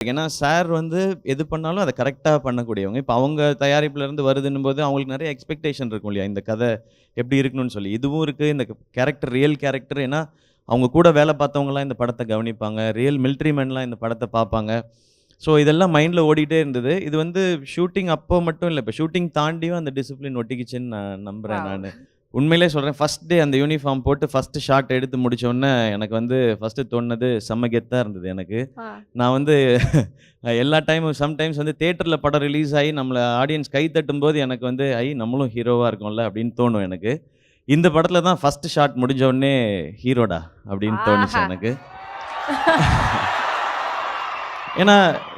ஏன்னா சார் வந்து எது பண்ணாலும் அத கரெக்ட்டா பண்ணக்கூடியவங்க. இப்ப அவங்க தயாரிப்புலருந்து வருதுன்னும்போது, அவங்களுக்கு நெறைய எக்ஸ்பெக்டேஷன் இருக்கும் இல்லையா? இந்த கதை எப்படி இருக்கணும்னு சொல்லி. இதுவும் இருக்கு. இந்த கேரக்டர் ரியல் கேரக்டர். ஏன்னா, அவங்க கூட வேலை பார்த்தவங்கலாம் இந்த படத்த கவனிப்பாங்க. ரியல் மிலிட்டரி மேன்லாம் இந்த படத்த பார்ப்பாங்க. ஸோ இதெல்லாம் மைண்ட்ல ஓடிட்டே இருந்தது. இது வந்து ஷூட்டிங் அப்போ மட்டும் இல்ல. இப்ப ஷூட்டிங் தாண்டியும் அந்த டிசிப்ளின் ஒட்டிக்கிச்சுன்னு நான் நம்புறேன் வாவ்! நானு. உண்மையிலே சொல்றேன். ஃபர்ஸ்ட் டே அந்த யூனிஃபார்ம் போட்டு ஃபர்ஸ்ட் ஷாட் எடுத்து முடிச்ச உடனே, எனக்கு வந்து ஃபர்ஸ்ட்டு தோணுனது செம்ம கெத்தா இருந்தது எனக்கு. ஆ. நான் வந்து எல்லா டைமும் சம்டைம்ஸ் வந்து தியேட்டர்ல படம் ரிலீஸ் ஆயி நம்மள ஆடியன்ஸ் கை தட்டும்போது எனக்கு வந்து, நம்மளும் ஹீரோவா இருக்கோம்ல அப்படின்னு தோணும் எனக்கு. இந்த படத்துல தான் ஃபர்ஸ்ட் ஷாட் முடிஞ்ச உடனே ஹீரோடா அப்படின்னு தோணுச்சு ஆஹா! எனக்கு. ஏன்னா,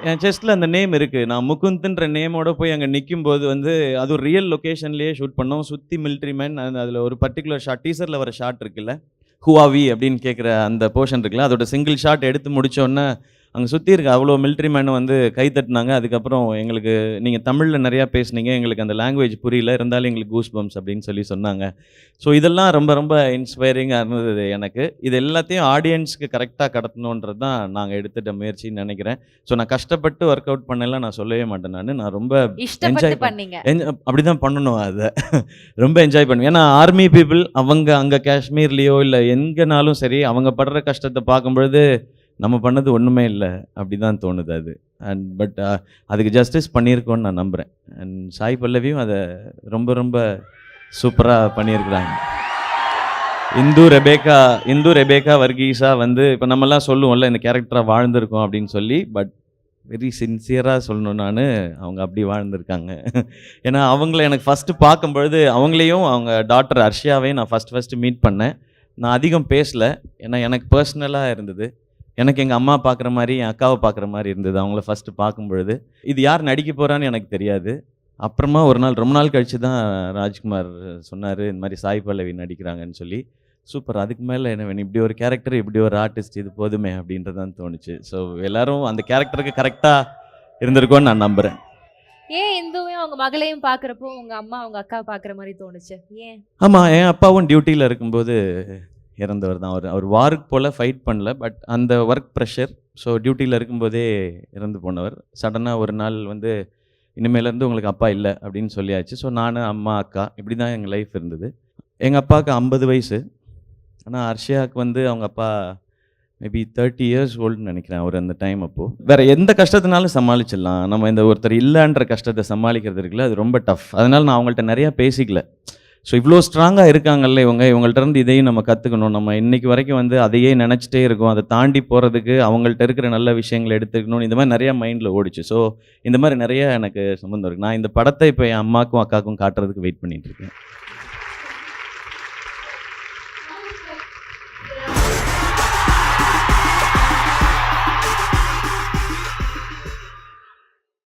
என் செஸ்ட்ல அந்த நேம் இருக்கு. நான் முகுந்த்ன்ற நேமோட போய் அங்க நிக்கும்போது வந்து, அது ஒரு ரியல் லொகேஷன்லயே ஷூட் பண்ணோம். சுத்தி மிலிட்டரி மேன். அதுல ஒரு பர்ட்டிகுலர் ஷாட் டீசர்ல வர ஷாட் இருக்குல்ல, "ஹூ ஆர் வி?" அப்படின்னு கேட்கிற அந்த போர்ஷன் இருக்குல்ல, அதோட சிங்கிள் ஷாட் எடுத்து முடிச்ச உடனே, அங்க சுத்தி இருக்க அவ்வளோ மிலிட்டரி மேனும் வந்து கை தட்டுனாங்க. அதுக்கப்புறம் எங்களுக்கு நீங்க தமிழ்ல நெறையா பேசுனீங்க. எங்களுக்கு அந்த லாங்குவேஜ் புரியல. இருந்தாலும் எங்களுக்கு கூஸ் பம்ப்ஸ் அப்படின்னு சொல்லி சொன்னாங்க. ஸோ இதெல்லாம் ரொம்ப ரொம்ப இன்ஸ்பைரிங்கா இருந்தது எனக்கு. இது எல்லாத்தையும் ஆடியன்ஸ்க்கு கரெக்ட்டா கடத்தணுன்றது தான் நாங்க எடுத்துட்ட முயற்சின்னு நெனைக்கிறேன். ஸோ நான் கஷ்டப்பட்டு ஒர்க் அவுட் பண்ணேன்லாம் நான் சொல்லவே மாட்டேன் நானு. நான் ரொம்ப இஷ்டப்பட்டு பண்ணீங்க. அப்படிதான் பண்ணணும் அத. ரொம்ப என்ஜாய் பண்ணுவேன். ஏன்னா ஆர்மி பீப்பிள் அவங்க அங்க காஷ்மீர்லயோ இல்ல எங்கனாலும் சரி, அவங்க படுற கஷ்டத்த பார்க்கும்பொழுது, நம்ம பண்ணது ஒண்ணுமே இல்ல. அப்படிதான் தோணுது அது. பட் அதுக்கு ஜஸ்டிஸ் பண்ணியிருக்கோம்னு நான் நம்புறேன். சாய் பல்லவியும் அத ரொம்ப ரொம்ப சூப்பரா பண்ணியிருக்கிறாங்க. இந்து ரெபேக்கா வர்கீஸா வந்து இப்ப நம்மலாம் சொல்லுவோம்ல, இந்த கேரக்டரா வாழ்ந்திருக்கோம் அப்படின்னு சொல்லி. பட் வெரி சின்சியரா சொல்லணும் நானு, அவங்க அப்படி வாழ்ந்திருக்காங்க. ஏன்னா அவங்கள எனக்கு ஃபர்ஸ்ட்டு பார்க்கும்பொழுது, அவங்களையும் அவங்க டாட்டர் அர்ஷியாவையும் நான் ஃபர்ஸ்ட்டு மீட் பண்ணேன். நான் அதிகம் பேசல. ஏன்னா எனக்கு பெர்சனலா இருந்தது. எனக்கு எங்க அம்மா பார்க்குற மாரி, என் அக்காவ பார்க்குற மாரி இருந்தது அவங்கள ஃபர்ஸ்ட்டு பார்க்கும்பொழுது. இது யார் நடிக்க போறான்னு எனக்கு தெரியாது. அப்புறமா ஒரு நாள் ரொம்ப நாள் கழிச்சு தான் ராஜ்குமார் சொன்னாரு, இந்த மாரி சாய் பல்லவி நடிக்கிறாங்கன்னு சொல்லி. சூப்பர், அதுக்கு மேல என்ன வேணும்? இப்படி ஒரு கேரக்டர், இப்படி ஒரு ஆர்டிஸ்ட், இது போதுமே அப்படின்றது தான் தோணுச்சு. ஸோ எல்லாரும் அந்த கேரக்டருக்கு கரெக்ட்டா இருந்திருக்கோம்னு நான் நம்புறேன். ஏன் இந்துவையும் அவங்க மகளையும் பார்க்குறப்போ, உங்க அம்மா, உங்க அக்காவ பார்க்குற மாரி தோணுச்சு? ஏன்? ஆமா, என் அப்பாவும் டியூட்டில இருக்கும்போது இறந்தவர் தான். அவர் வாருக்கு போல ஃபைட் பண்ணல. பட் அந்த ஒர்க் ப்ரெஷர். ஸோ டியூட்டில இருக்கும்போதே இறந்து போனவர். சடனா ஒரு நாள் வந்து, இனிமேலேருந்து உங்களுக்கு அப்பா இல்ல அப்படின்னு சொல்லியாச்சு. ஸோ நானு, அம்மா, அக்கா இப்படி தான் எங்க லைஃப் இருந்தது. எங்க அப்பாவுக்கு 50 வயசு. ஆனா அர்ஷியாவுக்கு வந்து அவங்க அப்பா மேபி 30 இயர்ஸ் ஓல்டுன்னு நெனைக்கிறேன் அவரு அந்த டைம் அப்போ. வேற எந்த கஷ்டத்தினாலும் சமாளிச்சிடலாம். நம்ம இந்த ஒருத்தர் இல்லன்ற கஷ்டத்த சமாளிக்கிறது இருக்குல்ல, அது ரொம்ப டஃப். அதனால நான் அவங்கள்ட்ட நெறையா பேசிக்கல. ஸோ இவ்ளோ ஸ்ட்ராங்கா இருக்காங்கல்ல இவங்க, இவங்கள்ட்ட இருந்து இதையும் நம்ம கத்துக்கணும். நம்ம இன்னைக்கு வரைக்கும் வந்து அதையே நெனச்சிட்டே இருக்கோம். அத தாண்டி போறதுக்கு அவங்கள்ட்ட இருக்கிற நல்ல விஷயங்கள எடுத்துக்கணும்னு இந்த மாரி நெறைய மைண்ட்ல ஓடுச்சு. ஸோ இந்த மாரி நெறைய எனக்கு சம்மந்தம் இருக்கு. நான் இந்த படத்த இப்ப என் அம்மாக்கும், அக்காவுக்கும் காட்டுறதுக்கு வெயிட் பண்ணிட்டு இருக்கேன்.